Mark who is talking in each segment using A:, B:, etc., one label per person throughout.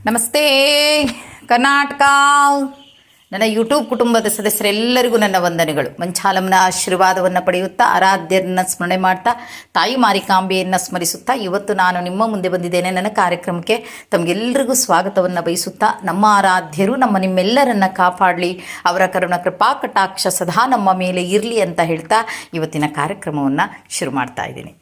A: ನಮಸ್ತೆ ಕರ್ನಾಟಕ. ನನ್ನ ಯೂಟ್ಯೂಬ್ ಕುಟುಂಬದ ಸದಸ್ಯರೆಲ್ಲರಿಗೂ ನನ್ನ ವಂದನೆಗಳು. ಮಂಚಾಲಮ್ಮನ ಆಶೀರ್ವಾದವನ್ನು ಪಡೆಯುತ್ತಾ, ಆರಾಧ್ಯರನ್ನು ಸ್ಮರಣೆ ಮಾಡ್ತಾ, ತಾಯಿ ಮಾರಿಕಾಂಬೆಯನ್ನು ಸ್ಮರಿಸುತ್ತಾ ಇವತ್ತು ನಾನು ನಿಮ್ಮ ಮುಂದೆ ಬಂದಿದ್ದೇನೆ. ನನ್ನ ಕಾರ್ಯಕ್ರಮಕ್ಕೆ ತಮಗೆಲ್ಲರಿಗೂ ಸ್ವಾಗತವನ್ನು ಬಯಸುತ್ತಾ, ನಮ್ಮ ಆರಾಧ್ಯರು ನಿಮ್ಮೆಲ್ಲರನ್ನು ಕಾಪಾಡಲಿ, ಅವರ ಕರುಣ ಕೃಪಾ ಕಟಾಕ್ಷ ಸದಾ ನಮ್ಮ ಮೇಲೆ ಇರಲಿ ಅಂತ ಹೇಳ್ತಾ ಇವತ್ತಿನ ಕಾರ್ಯಕ್ರಮವನ್ನು ಶುರು ಮಾಡ್ತಾ ಇದ್ದೀನಿ.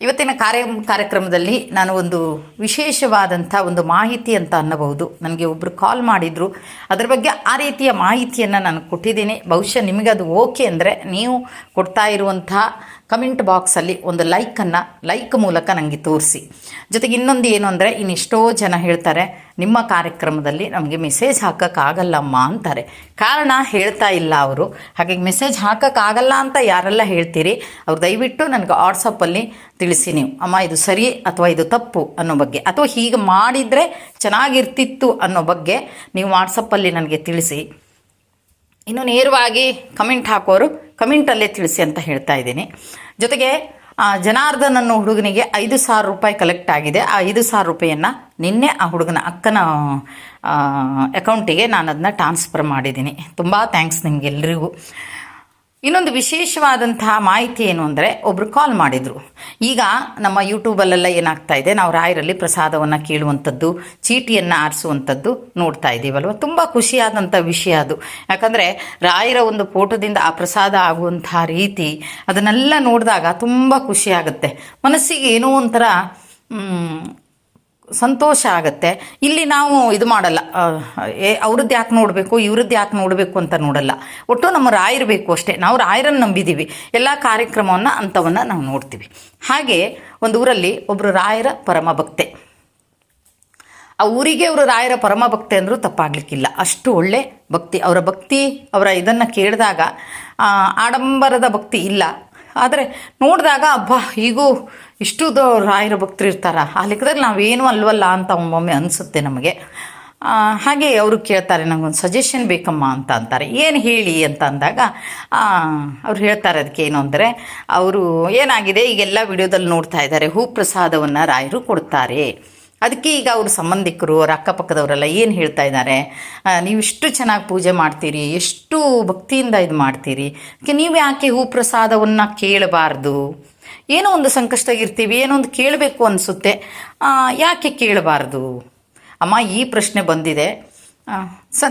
A: ಇವತ್ತಿನ ಕಾರ್ಯಕ್ರಮದಲ್ಲಿ ನಾನು ಒಂದು ವಿಶೇಷವಾದಂಥ ಒಂದು ಮಾಹಿತಿ ಅಂತ ಅನ್ನಬಹುದು. ನನಗೆ ಒಬ್ಬರು ಕಾಲ್ ಮಾಡಿದರು, ಅದರ ಬಗ್ಗೆ ಆ ರೀತಿಯ ಮಾಹಿತಿಯನ್ನು ನಾನು ಕೊಟ್ಟಿದ್ದೀನಿ. ಬಹುಶಃ ನಿಮಗೆ ಅದು ಓಕೆ ಅಂದರೆ ನೀವು ಕೊಡ್ತಾ ಇರುವಂಥ ಕಮೆಂಟ್ ಬಾಕ್ಸಲ್ಲಿ ಒಂದು ಲೈಕ್ ಮೂಲಕ ನನಗೆ ತೋರಿಸಿ. ಜೊತೆಗೆ ಇನ್ನೊಂದು ಏನು ಅಂದರೆ, ಇನ್ನೆಷ್ಟೋ ಜನ ಹೇಳ್ತಾರೆ ನಿಮ್ಮ ಕಾರ್ಯಕ್ರಮದಲ್ಲಿ ನಮಗೆ ಮೆಸೇಜ್ ಹಾಕೋಕ್ಕಾಗಲ್ಲಮ್ಮ ಅಂತಾರೆ. ಕಾರಣ ಹೇಳ್ತಾ ಇಲ್ಲ ಅವರು. ಹಾಗಾಗಿ ಮೆಸೇಜ್ ಹಾಕೋಕ್ಕಾಗಲ್ಲ ಅಂತ ಯಾರೆಲ್ಲ ಹೇಳ್ತೀರಿ ಅವ್ರು ದಯವಿಟ್ಟು ನನಗೆ ವಾಟ್ಸಪ್ಪಲ್ಲಿ ತಿಳಿಸಿ. ನೀವು ಅಮ್ಮ ಇದು ಸರಿ ಅಥವಾ ಇದು ತಪ್ಪು ಅನ್ನೋ ಬಗ್ಗೆ, ಅಥವಾ ಹೀಗೆ ಮಾಡಿದರೆ ಚೆನ್ನಾಗಿರ್ತಿತ್ತು ಅನ್ನೋ ಬಗ್ಗೆ ನೀವು ವಾಟ್ಸಪ್ಪಲ್ಲಿ ನನಗೆ ತಿಳಿಸಿ. ಇನ್ನು ನೇರವಾಗಿ ಕಮೆಂಟ್ ಹಾಕೋರು ಕಮೆಂಟಲ್ಲೇ ತಿಳಿಸಿ ಅಂತ ಹೇಳ್ತಾ ಇದ್ದೀನಿ. ಜೊತೆಗೆ ಜನಾರ್ದನ್ ಅನ್ನೋ ಹುಡುಗನಿಗೆ 5,000 ರೂಪಾಯಿ ಕಲೆಕ್ಟ್ ಆಗಿದೆ. ಆ 5,000 ರೂಪಾಯಿಯನ್ನು ನಿನ್ನೆ ಆ ಹುಡುಗನ ಅಕ್ಕನ ಅಕೌಂಟಿಗೆ ನಾನು ಅದನ್ನ ಟ್ರಾನ್ಸ್ಫರ್ ಮಾಡಿದ್ದೀನಿ. ತುಂಬ ಥ್ಯಾಂಕ್ಸ್ ನಿಮಗೆಲ್ಲರಿಗೂ. ಇನ್ನೊಂದು ವಿಶೇಷವಾದಂತಹ ಮಾಹಿತಿ ಏನು ಅಂದರೆ, ಒಬ್ಬರು ಕಾಲ್ ಮಾಡಿದರು. ಈಗ ನಮ್ಮ ಯೂಟ್ಯೂಬಲ್ಲೆಲ್ಲ ಏನಾಗ್ತಾ ಇದೆ, ನಾವು ರಾಯರಲ್ಲಿ ಪ್ರಸಾದವನ್ನು ಕೇಳುವಂಥದ್ದು, ಚೀಟಿಯನ್ನು ಆರಿಸುವಂಥದ್ದು ನೋಡ್ತಾ ಇದ್ದೀವಲ್ವ. ತುಂಬ ಖುಷಿಯಾದಂಥ ವಿಷಯ ಅದು. ಯಾಕಂದರೆ ರಾಯರ ಒಂದು ಫೋಟೋದಿಂದ ಆ ಪ್ರಸಾದ ಆಗುವಂಥ ರೀತಿ ಅದನ್ನೆಲ್ಲ ನೋಡಿದಾಗ ತುಂಬ ಖುಷಿಯಾಗುತ್ತೆ. ಮನಸ್ಸಿಗೆ ಏನೋ ಒಂಥರ ಸಂತೋಷ ಆಗುತ್ತೆ. ಇಲ್ಲಿ ನಾವು ಇದು ಮಾಡಲ್ಲ, ಅವ್ರದ್ದು ಯಾಕೆ ನೋಡಬೇಕು ಇವ್ರದ್ದು ಯಾಕೆ ನೋಡಬೇಕು ಅಂತ ನೋಡಲ್ಲ. ಒಟ್ಟು ನಮ್ಮ ರಾಯರಬೇಕು ಅಷ್ಟೇ. ನಾವು ರಾಯರನ್ನು ನಂಬಿದ್ದೀವಿ, ಎಲ್ಲ ಕಾರ್ಯಕ್ರಮವನ್ನು ಅಂಥವನ್ನು ನಾವು ನೋಡ್ತೀವಿ. ಹಾಗೆ ಒಂದು ಊರಲ್ಲಿ ಒಬ್ಬರು ರಾಯರ ಪರಮ ಭಕ್ತೆ. ಆ ಊರಿಗೆ ಅವರು ರಾಯರ ಪರಮ ಭಕ್ತೆ ಅಂದರೂ ತಪ್ಪಾಗಲಿಕ್ಕಿಲ್ಲ. ಅಷ್ಟು ಒಳ್ಳೆ ಭಕ್ತಿ. ಅವರ ಭಕ್ತಿ, ಅವರ ಇದನ್ನು ಕೇಳಿದಾಗ ಆಡಂಬರದ ಭಕ್ತಿ ಇಲ್ಲ, ಆದರೆ ನೋಡಿದಾಗ ಅಬ್ಬಾ ಹೀಗೂ ಇಷ್ಟು ರಾಯರ ಭಕ್ತರು ಇರ್ತಾರ, ಆ ಲೆಕ್ಕದಲ್ಲಿ ನಾವೇನು ಅಲ್ವಲ್ಲ ಅಂತ ಒಮ್ಮೊಮ್ಮೆ ಅನಿಸುತ್ತೆ ನಮಗೆ. ಹಾಗೆ ಅವರು ಕೇಳ್ತಾರೆ, ನನಗೊಂದು ಸಜೆಷನ್ ಬೇಕಮ್ಮ ಅಂತ ಅಂತಾರೆ. ಏನು ಹೇಳಿ ಅಂತ ಅಂದಾಗ ಅವ್ರು ಹೇಳ್ತಾರೆ, ಅದಕ್ಕೆ ಏನು ಅಂದರೆ, ಅವರು ಏನಾಗಿದೆ ಈಗೆಲ್ಲ ವಿಡಿಯೋದಲ್ಲಿ ನೋಡ್ತಾ ಇದ್ದಾರೆ, ಹೂ ಪ್ರಸಾದವನ್ನು ರಾಯರು ಕೊಡ್ತಾರೆ. ಅದಕ್ಕೆ ಈಗ ಅವ್ರ ಸಂಬಂಧಿಕರು, ಅವ್ರ ಅಕ್ಕಪಕ್ಕದವರೆಲ್ಲ ಏನು ಹೇಳ್ತಾ ಇದ್ದಾರೆ, ನೀವು ಇಷ್ಟು ಚೆನ್ನಾಗಿ ಪೂಜೆ ಮಾಡ್ತೀರಿ, ಎಷ್ಟು ಭಕ್ತಿಯಿಂದ ಇದು ಮಾಡ್ತೀರಿ, ನೀವು ಯಾಕೆ ಹೂ ಪ್ರಸಾದವನ್ನು ಕೇಳಬಾರ್ದು? ಏನೋ ಒಂದು ಸಂಕಷ್ಟಗಿರ್ತೀವಿ, ಏನೋ ಒಂದು ಕೇಳಬೇಕು ಅನಿಸುತ್ತೆ, ಯಾಕೆ ಕೇಳಬಾರ್ದು ಅಮ್ಮ? ಈ ಪ್ರಶ್ನೆ ಬಂದಿದೆ.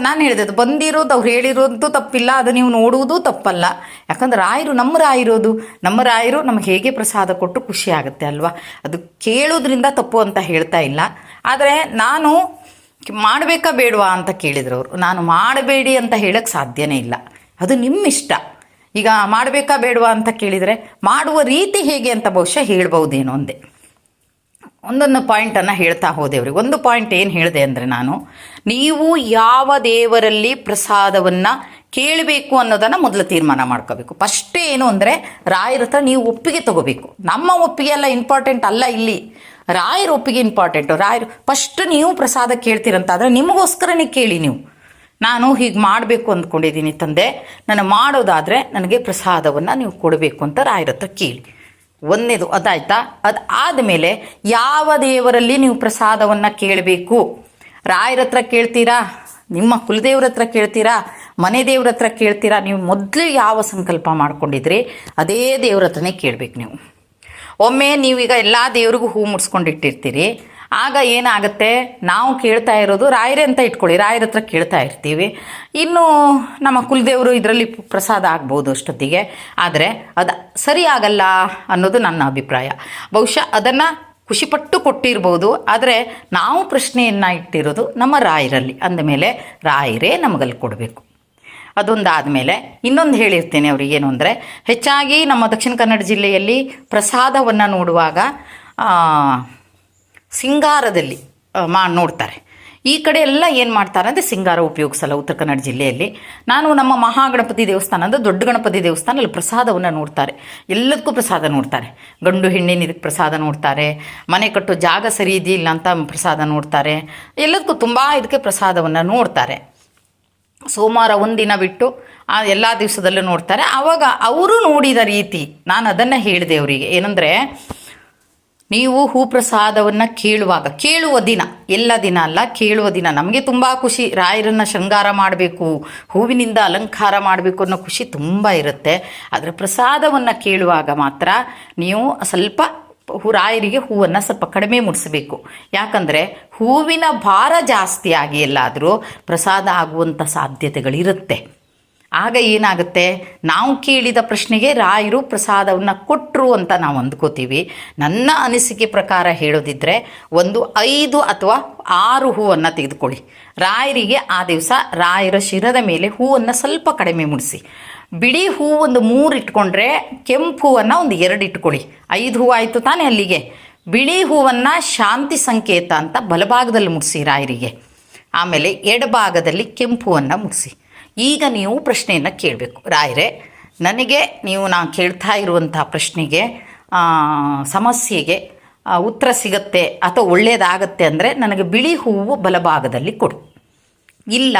A: ನಾನು ಹೇಳಿದೆ, ಅದು ಬಂದಿರೋದು ಅವ್ರು ಹೇಳಿರೋದು ತಪ್ಪಿಲ್ಲ, ಅದು ನೀವು ನೋಡುವುದು ತಪ್ಪಲ್ಲ. ಯಾಕಂದ್ರೆ ರಾಯರು ನಮ್ಮ ರಾಯರು ನಮಗೆ ಹೇಗೆ ಪ್ರಸಾದ ಕೊಟ್ಟು ಖುಷಿ ಆಗುತ್ತೆ ಅಲ್ವಾ. ಅದು ಕೇಳೋದ್ರಿಂದ ತಪ್ಪು ಅಂತ ಹೇಳ್ತಾ ಇಲ್ಲ. ಆದರೆ ನಾನು ಮಾಡಬೇಕಾ ಬೇಡವಾ ಅಂತ ಕೇಳಿದ್ರು ಅವರು. ನಾನು ಮಾಡಬೇಡಿ ಅಂತ ಹೇಳಕ್ಕೆ ಸಾಧ್ಯನೇ ಇಲ್ಲ, ಅದು ನಿಮ್ಮ ಇಷ್ಟ. ಈಗ ಮಾಡಬೇಕಾ ಬೇಡವಾ ಅಂತ ಕೇಳಿದರೆ ಮಾಡುವ ರೀತಿ ಹೇಗೆ ಅಂತ ಬಹುಶಃ ಹೇಳ್ಬೋದೇನೋ ಒಂದೊಂದು ಪಾಯಿಂಟನ್ನು ಹೇಳ್ತಾ ಹೋದೆ ಅವ್ರಿಗೆ. ಒಂದು ಪಾಯಿಂಟ್ ಏನು ಹೇಳಿದೆ ಅಂದರೆ, ನೀವು ಯಾವ ದೇವರಲ್ಲಿ ಪ್ರಸಾದವನ್ನು ಕೇಳಬೇಕು ಅನ್ನೋದನ್ನು ಮೊದಲು ತೀರ್ಮಾನ ಮಾಡ್ಕೋಬೇಕು. ಫಸ್ಟೇ ಏನು ಅಂದರೆ, ರಾಯರ ಹತ್ರ ನೀವು ಒಪ್ಪಿಗೆ ತಗೋಬೇಕು. ನಮ್ಮ ಒಪ್ಪಿಗೆ ಎಲ್ಲ ಇಂಪಾರ್ಟೆಂಟ್ ಅಲ್ಲ, ಇಲ್ಲಿ ರಾಯರ ಒಪ್ಪಿಗೆ ಇಂಪಾರ್ಟೆಂಟು. ರಾಯರು ಫಸ್ಟ್ ನೀವು ಪ್ರಸಾದ ಕೇಳ್ತೀರಂತಾದರೆ ನಿಮಗೋಸ್ಕರನೇ ಕೇಳಿ. ನೀವು ನಾನು ಹೀಗೆ ಮಾಡಬೇಕು ಅಂದ್ಕೊಂಡಿದ್ದೀನಿ ತಂದೆ, ನಾನು ಮಾಡೋದಾದರೆ ನನಗೆ ಪ್ರಸಾದವನ್ನು ನೀವು ಕೊಡಬೇಕು ಅಂತ ರಾಯರ ಹತ್ರ ಕೇಳಿ. ಒಂದೇದು ಅದಾಯ್ತಾ? ಅದು ಆದಮೇಲೆ ಯಾವ ದೇವರಲ್ಲಿ ನೀವು ಪ್ರಸಾದವನ್ನು ಕೇಳಬೇಕು, ರಾಯರ ಹತ್ರ ಕೇಳ್ತೀರಾ, ನಿಮ್ಮ ಕುಲದೇವ್ರ ಹತ್ರ ಕೇಳ್ತೀರಾ, ಮನೆ ದೇವ್ರ ಹತ್ರ ಕೇಳ್ತೀರಾ, ನೀವು ಮೊದಲು ಯಾವ ಸಂಕಲ್ಪ ಮಾಡ್ಕೊಂಡಿದ್ರಿ ಅದೇ ದೇವ್ರ ಹತ್ರನೇ ಕೇಳಬೇಕು ನೀವು. ಒಮ್ಮೆ ನೀವೀಗ ಎಲ್ಲ ದೇವ್ರಿಗೂ ಹೂ ಮುಡ್ಸ್ಕೊಂಡಿಟ್ಟಿರ್ತೀರಿ, ಆಗ ಏನಾಗುತ್ತೆ, ನಾವು ಕೇಳ್ತಾ ಇರೋದು ರಾಯರೇ ಅಂತ ಇಟ್ಕೊಳ್ಳಿ, ರಾಯರ ಹತ್ರ ಕೇಳ್ತಾ ಇರ್ತೀವಿ. ಇನ್ನು ನಮ್ಮ ಕುಲದೇವರು ಇದರಲ್ಲಿ ಪ್ರಸಾದ ಆಗ್ಬೋದು ಅಷ್ಟೊತ್ತಿಗೆ, ಆದರೆ ಅದು ಸರಿ ಆಗಲ್ಲ ಅನ್ನೋದು ನನ್ನ ಅಭಿಪ್ರಾಯ. ಬಹುಶಃ ಅದನ್ನು ಖುಷಿಪಟ್ಟು ಕೊಟ್ಟಿರ್ಬೋದು, ಆದರೆ ನಾವು ಪ್ರಶ್ನೆಯನ್ನು ಇಟ್ಟಿರೋದು ನಮ್ಮ ರಾಯರಲ್ಲಿ. ಅಂದಮೇಲೆ ರಾಯರೇ ನಮಗಲ್ಲಿ ಕೊಡಬೇಕು. ಅದೊಂದಾದಮೇಲೆ ಇನ್ನೊಂದು ಹೇಳಿರ್ತೀನಿ ಅವ್ರಿಗೆ, ಏನು ಅಂದರೆ, ಹೆಚ್ಚಾಗಿ ನಮ್ಮ ದಕ್ಷಿಣ ಕನ್ನಡ ಜಿಲ್ಲೆಯಲ್ಲಿ ಪ್ರಸಾದವನ್ನು ನೋಡುವಾಗ ಸಿಂಗಾರದಲ್ಲಿ ನೋಡ್ತಾರೆ. ಈ ಕಡೆ ಎಲ್ಲ ಏನು ಮಾಡ್ತಾರೆ ಅಂದರೆ ಸಿಂಗಾರ ಉಪಯೋಗಿಸಲ್ಲ ಉತ್ತರ ಕನ್ನಡ ಜಿಲ್ಲೆಯಲ್ಲಿ. ನಾನು ನಮ್ಮ ಮಹಾಗಣಪತಿ ದೇವಸ್ಥಾನ ಅಂದರೆ ದೊಡ್ಡ ಗಣಪತಿ ದೇವಸ್ಥಾನ, ಅಲ್ಲಿ ಪ್ರಸಾದವನ್ನು ನೋಡ್ತಾರೆ. ಎಲ್ಲದಕ್ಕೂ ಪ್ರಸಾದ ನೋಡ್ತಾರೆ. ಗಂಡು ಹೆಣ್ಣಿನ ಇದಕ್ಕೆ ಪ್ರಸಾದ ನೋಡ್ತಾರೆ, ಮನೆ ಕಟ್ಟೋ ಜಾಗ ಸರಿ ಇದೆಯಿಲ್ಲ ಅಂತ ಪ್ರಸಾದ ನೋಡ್ತಾರೆ, ಎಲ್ಲದಕ್ಕೂ ತುಂಬ ಇದಕ್ಕೆ ಪ್ರಸಾದವನ್ನು ನೋಡ್ತಾರೆ. ಸೋಮವಾರ ಒಂದಿನ ಬಿಟ್ಟು ಎಲ್ಲ ದಿವಸದಲ್ಲೂ ನೋಡ್ತಾರೆ. ಆವಾಗ ಅವರು ನೋಡಿದ ರೀತಿ ನಾನು ಅದನ್ನು ಹೇಳಿದೆ ಅವರಿಗೆ. ಏನಂದರೆ, ನೀವು ಹೂ ಪ್ರಸಾದವನ್ನು ಕೇಳುವ ದಿನ, ಎಲ್ಲ ದಿನ ಅಲ್ಲ, ಕೇಳುವ ದಿನ ನಮಗೆ ತುಂಬ ಖುಷಿ. ರಾಯರನ್ನು ಶೃಂಗಾರ ಮಾಡಬೇಕು, ಹೂವಿನಿಂದ ಅಲಂಕಾರ ಮಾಡಬೇಕು ಅನ್ನೋ ಖುಷಿ ತುಂಬ ಇರುತ್ತೆ. ಆದರೆ ಪ್ರಸಾದವನ್ನು ಕೇಳುವಾಗ ಮಾತ್ರ ನೀವು ಸ್ವಲ್ಪ ರಾಯರಿಗೆ ಹೂವನ್ನು ಸ್ವಲ್ಪ ಕಡಿಮೆ ಮುಡಿಸಬೇಕು. ಯಾಕಂದರೆ ಹೂವಿನ ಭಾರ ಜಾಸ್ತಿ ಆಗಿ ಎಲ್ಲಾದರೂ ಪ್ರಸಾದ ಆಗುವಂಥ ಸಾಧ್ಯತೆಗಳಿರುತ್ತೆ. ಆಗ ಏನಾಗುತ್ತೆ, ನಾವು ಕೇಳಿದ ಪ್ರಶ್ನೆಗೆ ರಾಯರು ಪ್ರಸಾದವನ್ನು ಕೊಟ್ಟರು ಅಂತ ನಾವು ಅಂದ್ಕೋತೀವಿ. ನನ್ನ ಅನಿಸಿಕೆ ಪ್ರಕಾರ ಹೇಳೋದಿದ್ದರೆ 5 ಅಥವಾ 6 ಹೂವನ್ನು ತೆಗೆದುಕೊಳ್ಳಿ. ರಾಯರಿಗೆ ಆ ದಿವಸ ರಾಯರ ಶಿರದ ಮೇಲೆ ಹೂವನ್ನು ಸ್ವಲ್ಪ ಕಡಿಮೆ ಮುಡಿಸಿ. ಬಿಳಿ ಹೂ 3 ಇಟ್ಕೊಂಡ್ರೆ ಕೆಂಪು ಹೂವನ್ನು 2 ಇಟ್ಕೊಳ್ಳಿ. 5 ಹೂವು ಆಯಿತು ತಾನೇ ಅಲ್ಲಿಗೆ. ಬಿಳಿ ಹೂವನ್ನು ಶಾಂತಿ ಸಂಕೇತ ಅಂತ ಬಲಭಾಗದಲ್ಲಿ ಮುಡಿಸಿ ರಾಯರಿಗೆ. ಆಮೇಲೆ ಎಡಭಾಗದಲ್ಲಿ ಕೆಂಪು ಹೂವನ್ನು ಮುಡಿಸಿ. ಈಗ ನೀವು ಪ್ರಶ್ನೆಯನ್ನು ಕೇಳಬೇಕು, ರಾಯರೇ ನನಗೆ ನಾನು ಕೇಳ್ತಾ ಇರುವಂಥ ಪ್ರಶ್ನೆಗೆ ಸಮಸ್ಯೆಗೆ ಉತ್ತರ ಸಿಗುತ್ತೆ ಅಥವಾ ಒಳ್ಳೆಯದಾಗತ್ತೆ ಅಂದರೆ ನನಗೆ ಬಿಳಿ ಹೂವು ಬಲಭಾಗದಲ್ಲಿ ಕೊಡು, ಇಲ್ಲ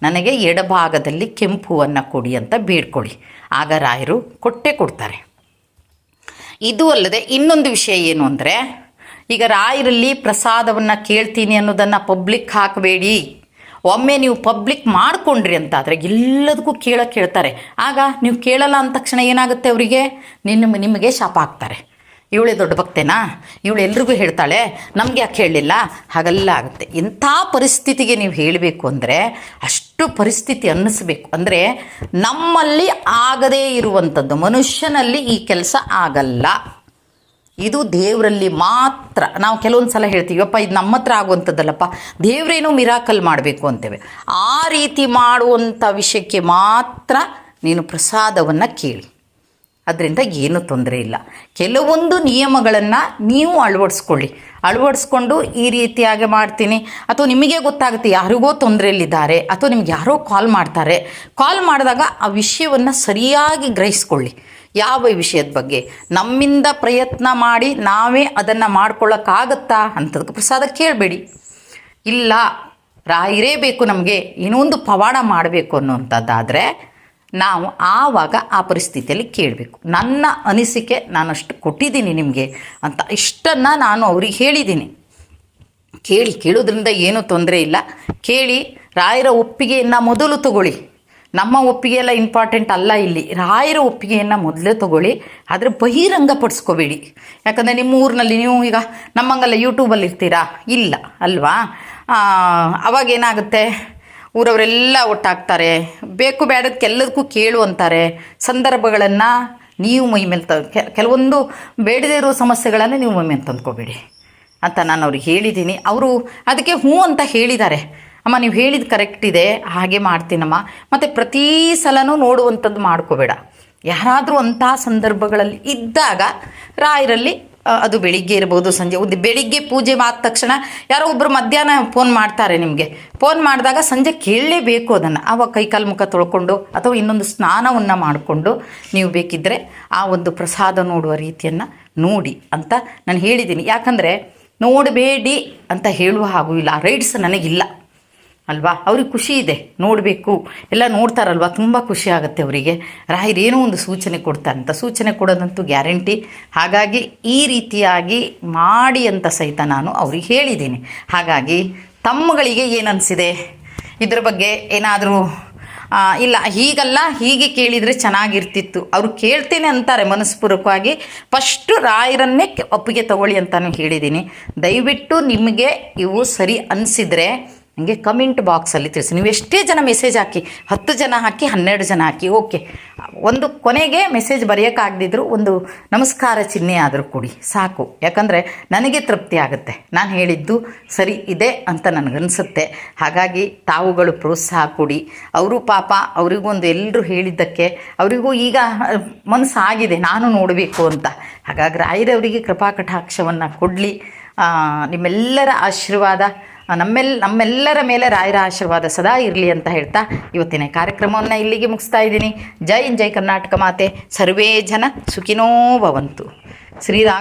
A: ನನಗೆ ಎಡಭಾಗದಲ್ಲಿ ಕೆಂಪು ಹೂವನ್ನು ಕೊಡಿ ಅಂತ ಬೇಡ್ಕೊಳ್ಳಿ. ಆಗ ರಾಯರು ಕೊಟ್ಟೇ ಕೊಡ್ತಾರೆ. ಇದು ಅಲ್ಲದೆ ಇನ್ನೊಂದು ವಿಷಯ ಏನು ಅಂದರೆ, ಈಗ ರಾಯರಲ್ಲಿ ಪ್ರಸಾದವನ್ನು ಕೇಳ್ತೀನಿ ಅನ್ನೋದನ್ನು ಪಬ್ಲಿಕ್ ಹಾಕಬೇಡಿ. ಒಮ್ಮೆ ನೀವು ಪಬ್ಲಿಕ್ ಮಾಡಿಕೊಂಡ್ರಿ ಅಂತಾದರೆ ಎಲ್ಲದಕ್ಕೂ ಕೇಳ್ತಾರೆ. ಆಗ ನೀವು ಕೇಳಲ್ಲ ಅಂದ ತಕ್ಷಣ ಏನಾಗುತ್ತೆ, ಅವರಿಗೆ ನಿಮಗೆ ಶಾಪ ಹಾಕ್ತಾರೆ. ಇವಳೇ ದೊಡ್ಡ ಭಕ್ತೇನಾ, ಇವಳು ಎಲ್ರಿಗೂ ಹೇಳ್ತಾಳೆ, ನಮಗೆ ಯಾಕೆ ಹೇಳಲಿಲ್ಲ, ಹಾಗೆಲ್ಲ ಆಗುತ್ತೆ. ಇಂಥ ಪರಿಸ್ಥಿತಿಗೆ ನೀವು ಹೇಳಬೇಕು ಅಂದರೆ ಅಷ್ಟು ಪರಿಸ್ಥಿತಿ ಅನ್ನಿಸ್ಬೇಕು. ಅಂದರೆ ನಮ್ಮಲ್ಲಿ ಆಗದೇ ಇರುವಂಥದ್ದು ಮನುಷ್ಯನಲ್ಲಿ ಈ ಕೆಲಸ ಆಗಲ್ಲ, ಇದು ದೇವರಲ್ಲಿ ಮಾತ್ರ. ನಾವು ಕೆಲವೊಂದು ಸಲ ಹೇಳ್ತೀವಿ, ಅಪ್ಪ ಇದು ನಮ್ಮ ಹತ್ರ ಆಗುವಂಥದ್ದಲ್ಲಪ್ಪ, ದೇವರೇನೋ ಮಿರಾಕಲ್ ಮಾಡಬೇಕು ಅಂತೇವೆ. ಆ ರೀತಿ ಮಾಡುವಂಥ ವಿಷಯಕ್ಕೆ ಮಾತ್ರ ನೀನು ಪ್ರಸಾದವನ್ನು ಕೇಳಿ, ಅದರಿಂದ ಏನೂ ತೊಂದರೆ ಇಲ್ಲ. ಕೆಲವೊಂದು ನಿಯಮಗಳನ್ನು ನೀವು ಅಳವಡಿಸ್ಕೊಂಡು ಈ ರೀತಿಯಾಗಿ ಮಾಡ್ತೀನಿ, ಅಥವಾ ನಿಮಗೆ ಗೊತ್ತಾಗುತ್ತೆ ಯಾರಿಗೋ ತೊಂದರೆಯಲ್ಲಿದ್ದಾರೆ, ಅಥವಾ ನಿಮ್ಗೆ ಯಾರೋ ಕಾಲ್ ಮಾಡಿದಾಗ ಆ ವಿಷಯವನ್ನು ಸರಿಯಾಗಿ ಗ್ರಹಿಸ್ಕೊಳ್ಳಿ. ಯಾವ ವಿಷಯದ ಬಗ್ಗೆ ನಮ್ಮಿಂದ ಪ್ರಯತ್ನ ಮಾಡಿ ನಾವೇ ಅದನ್ನು ಮಾಡ್ಕೊಳ್ಳೋಕ್ಕಾಗತ್ತಾ ಅಂಥದಕ್ಕೆ ಪ್ರಸಾದ ಕೇಳಬೇಡಿ. ಇಲ್ಲ ರಾಯರೇ ಬೇಕು ನಮಗೆ, ಏನೋ ಒಂದು ಪವಾಡ ಮಾಡಬೇಕು ಅನ್ನೋಂಥದ್ದಾದರೆ ನಾವು ಆವಾಗ ಆ ಪರಿಸ್ಥಿತಿಯಲ್ಲಿ ಕೇಳಬೇಕು. ನನ್ನ ಅನಿಸಿಕೆ ನಾನಷ್ಟು ಕೊಟ್ಟಿದ್ದೀನಿ ನಿಮಗೆ ಅಂತ, ಇಷ್ಟನ್ನು ನಾನು ಅವ್ರಿಗೆ ಹೇಳಿದ್ದೀನಿ. ಕೇಳೋದ್ರಿಂದ ಏನೂ ತೊಂದರೆ ಇಲ್ಲ. ಕೇಳಿ ರಾಯರ ಒಪ್ಪಿಗೆಯನ್ನು ಮೊದಲು ತಗೊಳ್ಳಿ. ನಮ್ಮ ಒಪ್ಪಿಗೆ ಎಲ್ಲ ಇಂಪಾರ್ಟೆಂಟ್ ಅಲ್ಲ, ಇಲ್ಲಿ ರಾಯರ ಒಪ್ಪಿಗೆಯನ್ನು ಮೊದಲೇ ತೊಗೊಳ್ಳಿ. ಆದರೆ ಬಹಿರಂಗಪಡಿಸ್ಕೋಬೇಡಿ. ಯಾಕಂದರೆ ನಿಮ್ಮ ಊರಿನಲ್ಲಿ ನೀವು ಈಗ ನಮ್ಮಂಗೆಲ್ಲ ಯೂಟ್ಯೂಬಲ್ಲಿ ಇರ್ತೀರಾ, ಇಲ್ಲ ಅಲ್ವಾ? ಅವಾಗೇನಾಗುತ್ತೆ, ಊರವರೆಲ್ಲ ಒಟ್ಟಾಗ್ತಾರೆ, ಬೇಕು ಬೇಡಕ್ಕೆಲ್ಲದಕ್ಕೂ ಕೇಳು ಅಂತಾರೆ. ಸಂದರ್ಭಗಳನ್ನು ನೀವು ಮೈ ಮೇಲೆ ಕೆಲವೊಂದು ಬೇಡದೇ ಇರೋ ಸಮಸ್ಯೆಗಳನ್ನು ನೀವು ಮೈ ಮೇಲೆ ತಂದ್ಕೋಬೇಡಿ ಅಂತ ನಾನು ಅವ್ರಿಗೆ ಹೇಳಿದ್ದೀನಿ. ಅವರು ಅದಕ್ಕೆ ಹ್ಞೂ ಅಂತ ಹೇಳಿದ್ದಾರೆ. ಅಮ್ಮ ನೀವು ಹೇಳಿದ್ದು ಕರೆಕ್ಟ್ ಇದೆ, ಹಾಗೆ ಮಾಡ್ತೀನಮ್ಮ. ಮತ್ತು ಪ್ರತಿ ಸಲನೂ ನೋಡುವಂಥದ್ದು ಮಾಡ್ಕೋಬೇಡ. ಯಾರಾದರೂ ಅಂಥ ಸಂದರ್ಭಗಳಲ್ಲಿ ಇದ್ದಾಗ ರಾಯರಲ್ಲಿ ಅದು ಬೆಳಿಗ್ಗೆ ಇರ್ಬೋದು, ಸಂಜೆ ಬೆಳಿಗ್ಗೆ ಪೂಜೆ ಆದ ತಕ್ಷಣ ಯಾರೋ ಒಬ್ಬರು ಮಧ್ಯಾಹ್ನ ಫೋನ್ ಮಾಡ್ತಾರೆ ನಿಮಗೆ. ಫೋನ್ ಮಾಡಿದಾಗ ಸಂಜೆ ಕೇಳಲೇಬೇಕು ಅದನ್ನು. ಆವಾಗ ಕೈಕಾಲು ಮುಖ ತೊಳ್ಕೊಂಡು ಅಥವಾ ಇನ್ನೊಂದು ಸ್ನಾನವನ್ನು ಮಾಡಿಕೊಂಡು ನೀವು ಬೇಕಿದ್ದರೆ ಆ ಒಂದು ಪ್ರಸಾದ ನೋಡುವ ರೀತಿಯನ್ನು ನೋಡಿ ಅಂತ ನಾನು ಹೇಳಿದ್ದೀನಿ. ಯಾಕಂದರೆ ನೋಡಬೇಡಿ ಅಂತ ಹೇಳುವ ಹಾಗೂ ಇಲ್ಲ, ರೈಟ್ಸ್ ನನಗಿಲ್ಲ ಅಲ್ವಾ? ಅವ್ರಿಗೆ ಖುಷಿ ಇದೆ, ನೋಡಬೇಕು, ಎಲ್ಲ ನೋಡ್ತಾರಲ್ವ, ತುಂಬ ಖುಷಿ ಆಗುತ್ತೆ ಅವರಿಗೆ. ರಾಯರೇನೋ ಒಂದು ಸೂಚನೆ ಕೊಡ್ತಾರಂತ, ಸೂಚನೆ ಕೊಡೋದಂತೂ ಗ್ಯಾರಂಟಿ. ಹಾಗಾಗಿ ಈ ರೀತಿಯಾಗಿ ಮಾಡಿ ಅಂತ ಸಹಿತ ನಾನು ಅವ್ರಿಗೆ ಹೇಳಿದ್ದೀನಿ. ಹಾಗಾಗಿ ತಮ್ಮಗಳಿಗೆ ಏನನ್ನಿಸಿದೆ ಇದ್ರ ಬಗ್ಗೆ? ಏನಾದರೂ ಇಲ್ಲ ಹೀಗಲ್ಲ ಹೀಗೆ ಕೇಳಿದರೆ ಚೆನ್ನಾಗಿರ್ತಿತ್ತು, ಅವರು ಕೇಳ್ತೇನೆ ಅಂತಾರೆ ಮನಸ್ಪೂರ್ವಕವಾಗಿ. ಫಸ್ಟು ರಾಯರನ್ನೇ ಒಪ್ಪಿಗೆ ತಗೊಳ್ಳಿ ಅಂತಲೂ ಹೇಳಿದ್ದೀನಿ. ದಯವಿಟ್ಟು ನಿಮಗೆ ಇವು ಸರಿ ಅನಿಸಿದರೆ ನನಗೆ ಕಮೆಂಟ್ ಬಾಕ್ಸಲ್ಲಿ ತಿಳಿಸಿ. ನೀವು ಎಷ್ಟೇ ಜನ ಮೆಸೇಜ್ ಹಾಕಿ, 10 ಜನ ಹಾಕಿ, 12 ಜನ ಹಾಕಿ, ಓಕೆ, ಒಂದು ಕೊನೆಗೆ ಮೆಸೇಜ್ ಬರೆಯೋಕ್ಕಾಗದಿದ್ರು ಒಂದು ನಮಸ್ಕಾರ ಚಿಹ್ನೆ ಆದರೂ ಕೊಡಿ ಸಾಕು. ಯಾಕಂದರೆ ನನಗೆ ತೃಪ್ತಿ ಆಗುತ್ತೆ, ನಾನು ಹೇಳಿದ್ದು ಸರಿ ಇದೆ ಅಂತ ನನಗನ್ಸುತ್ತೆ. ಹಾಗಾಗಿ ತಾವುಗಳು ಪ್ರೋತ್ಸಾಹ ಕೊಡಿ. ಅವರು ಪಾಪ ಅವರಿಗೊಂದು ಎಲ್ಲರೂ ಹೇಳಿದ್ದಕ್ಕೆ ಅವರಿಗೂ ಈಗ ಮನಸ್ಸು ಆಗಿದೆ ನಾನು ನೋಡಬೇಕು ಅಂತ. ಹಾಗಾಗಿ ರಾಯರವರಿಗೆ ಕೃಪಾ ಕಟಾಕ್ಷವನ್ನು ಕೊಡಲಿ. ನಿಮ್ಮೆಲ್ಲರ ಆಶೀರ್ವಾದ ನಮ್ಮೆಲ್ಲರ ಮೇಲೆ ರಾಯರ ಆಶೀರ್ವಾದ ಸದಾ ಇರಲಿ ಅಂತ ಹೇಳ್ತಾ ಇವತ್ತಿನ ಕಾರ್ಯಕ್ರಮವನ್ನು ಇಲ್ಲಿಗೆ ಮುಗಿಸ್ತಾ ಇದ್ದೀನಿ. ಜೈ ಕರ್ನಾಟಕ ಮಾತೆ, ಸರ್ವೇ ಜನ ಸುಖಿನೋ ಭವಂತು. ಶ್ರೀರಾಮ.